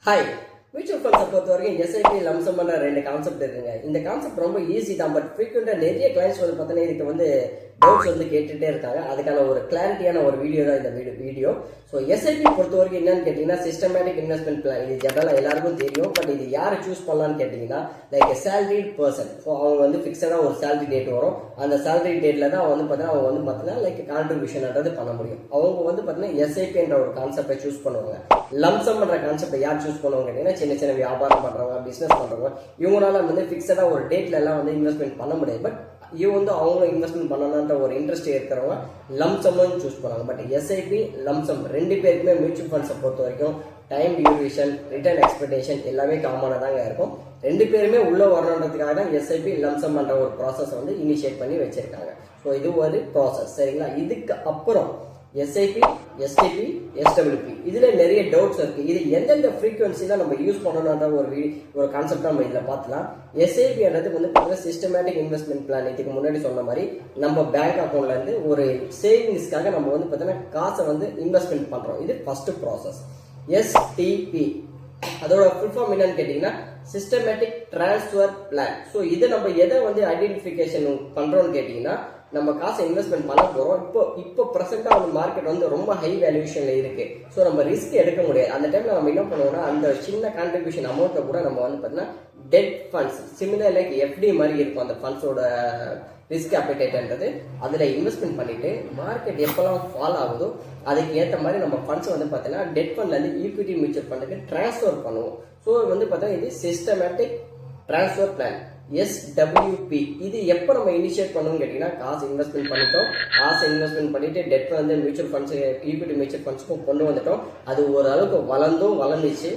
Hi mutual ஃபண்ட்ஸை பொறுத்த வரைக்கும் SIP lump sum பண்ணுற ரெண்டு கான்செப்ட் இருக்குங்க. இந்த கான்செப்ட் ரொம்ப ஈஸி தான். பட் ஃப்ரீக்வெண்ட்டாக நிறைய கிளைண்ட்ஸ் வந்து பார்த்தீங்கன்னா இதுக்கு வந்து டவுட்ஸ் வந்து கேட்டுகிட்டே இருக்காங்க. அதுக்கான ஒரு கிளாரிட்டியான ஒரு வீடியோ தான் இந்த வீடியோ. ஸோ எஸ்ஐபி பொறுத்த வரைக்கும் என்னன்னு கேட்டிங்கன்னா சிஸ்டமேட்டிக் இன்வெஸ்ட்மெண்ட் பிளான். இது ஜெனரலாக எல்லாருக்கும் தெரியும். பட் இது யார் சூஸ் பண்ணலான்னு கேட்டிங்கன்னா like a salaried person. So அவங்க வந்து ஃபிக்ஸடாக ஒரு சேலரி டேட் வரும். அந்த சேலரி டேட்டில் தான் வந்து பார்த்தீங்கன்னா அவங்க வந்து பார்த்தீங்கன்னா லைக் கான்ட்ரிபியூஷன்ன்றது பண்ண முடியும். அவங்க வந்து பார்த்தீங்கன்னா எஸ்ஐபி என்ற ஒரு கான்செப்டை சூஸ் பண்ணுவாங்க. லம்சம் பண்ற கான்செப்டை யார் சூஸ் பண்ணுவாங்க கேட்டீங்கன்னா சின்ன சின்ன வியாபாரம் பண்றவங்க, பிசினஸ் பண்றவங்க, இவங்களால வந்து ஃபிக்ஸடா ஒரு டேட்ல எல்லாம் வந்து இன்வெஸ்ட்மெண்ட் பண்ண முடியாது. பட் இவங்க வந்து அவங்களும் இன்வெஸ்ட்மெண்ட் பண்ணணுன்ற ஒரு இன்ட்ரெஸ்ட் இருக்கிறவங்க லம்சம்னு சூஸ் பண்ணுவாங்க. பட் எஸ்ஐபி லம்சம் ரெண்டு பேருக்குமே மியூச்சுவல் ஃபண்ட்ஸை பொறுத்த வரைக்கும் டைம் டியூரேஷன், ரிட்டர்ன் எக்ஸ்பெக்டேஷன் எல்லாமே காமனாக தாங்க இருக்கும். ரெண்டு பேருமே உள்ள வரணுன்றதுக்காக தான் எஸ்ஐபி லம்சம் பண்ற ஒரு ப்ராசஸ் வந்து இனிஷியேட் பண்ணி வச்சிருக்காங்க. ஸோ இது ஒரு ப்ராசஸ், சரிங்களா? இதுக்கு அப்புறம் எஸ்ஐபி, எஸ்டிபி, எஸ்டபிள்யூபி இதுல நிறைய டவுட்ஸ் இருக்கு. இது எந்தெந்த ஃப்ரீக்வன்சில நம்ம யூஸ் பண்ணணும்ன்ற ஒரு கான்செப்ட் நம்ம இதுல பார்க்கலாம். எஸ்ஐபின்றது வந்து பார்த்தீங்கன்னா சிஸ்டமேட்டிக் இன்வெஸ்ட்மெண்ட் பிளான். இதுக்கு முன்னாடி சொன்ன மாதிரி நம்ம பேங்க் அக்கௌண்ட்ல இருந்து ஒரு சேவிங்ஸ்க்காக நம்ம வந்து பார்த்தீங்கன்னா காசை வந்து இன்வெஸ்ட்மெண்ட் பண்றோம். இது ஃபர்ஸ்ட் ப்ராசஸ். எஸ்டிபி அதோட ஃபுல் ஃபார்ம் என்னன்னு கேட்டீங்கன்னா சிஸ்டமேட்டிக் டிரான்ஸ்ஃபர் பிளான். ஸோ இதை நம்ம எதை வந்து ஐடென்டிஃபிகேஷன் பண்றோம்னு கேட்டீங்கன்னா நம்ம காசை இன்வெஸ்ட்மெண்ட் பண்ண போறோம். இப்போ பிரசென்டா வந்து மார்க்கெட் வந்து ரொம்ப ஹை வேல்யூஷன்ல இருக்கு. ஸோ நம்ம ரிஸ்க் எடுக்க முடியாது. அந்த டைம்ல நம்ம என்ன பண்ணுவோம்னா அந்த சின்ன கான்ட்ரிபியூஷன் அமௌண்ட்டை கூட நம்ம வந்து பார்த்தீங்கன்னா debt funds similar like FD மாதிரி இருக்கும். அந்த ஃபண்ட்ஸோட ரிஸ்க் அப்பிடைட்ன்றது அதுல இன்வெஸ்ட்மெண்ட் பண்ணிட்டு மார்க்கெட் எப்பெல்லாம் ஃபால் ஆகுதோ அதுக்கு ஏற்ற மாதிரி நம்ம ஃபண்ட்ஸ் வந்து பார்த்தீங்கன்னா டெட் ஃபண்ட்ல இருந்து ஈக்விட்டி மியூச்சுவல் ஃபண்டுக்கு டிரான்ஸ்ஃபர் பண்ணுவோம். ஸோ வந்து பார்த்தீங்கன்னா இது சிஸ்டமேட்டிக் டிரான்ஸ்ஃபர் பிளான். எஸ்டபிள்யூபி இது எப்போ நம்ம இனிஷியேட் பண்ணணும்னு கேட்டீங்கன்னா காசு இன்வெஸ்ட்மெண்ட் பண்ணிட்டோம். காசு இன்வெஸ்ட்மெண்ட் பண்ணிட்டு டெட் வந்து மியூச்சுவல் ஃபண்ட்ஸ், ஈக்விட்டி மியூச்சுவல் ஃபண்ட்ஸ்க்கும் கொண்டு வந்துட்டோம். அது ஓரளவுக்கு வளர்ந்துச்சு,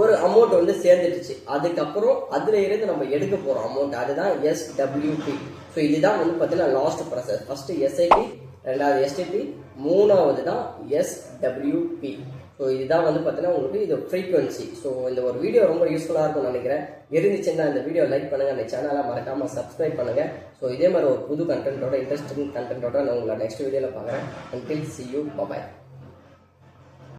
ஒரு அமௌண்ட் வந்து சேர்ந்துடுச்சு. அதுக்கப்புறம் அதுல இருந்து நம்ம எடுக்க போறோம் அமௌண்ட், அதுதான் எஸ்டபிள்யூபி. ஸோ இதுதான் வந்து பார்த்தீங்கன்னா லாஸ்ட் ப்ராசஸ். ஃபர்ஸ்ட் எஸ்ஐபி, ரெண்டாவது எஸ்டிபி, மூணாவது தான் எஸ்டபிள்யூபி. ஸோ இதுதான் வந்து பார்த்தீங்கன்னா உங்களுக்கு இது ஃப்ரீக்வன்சி. ஸோ இந்த ஒரு வீடியோ ரொம்ப யூஸ்ஃபுல்லாக இருக்கும்னு நினைக்கிறேன். இருந்துச்சுன்னா இந்த வீடியோ லைக் பண்ணுங்க, அந்த சேனலை மறக்காம சப்ஸ்கிரைப் பண்ணுங்க. ஸோ இதே மாதிரி ஒரு புது கண்டென்ட்டோட, இன்ட்ரெஸ்டிங் கண்டென்ட்டோட நான் உங்களை நெக்ஸ்ட் வீடியோவில் பார்க்குறேன். Until see you, bye bye.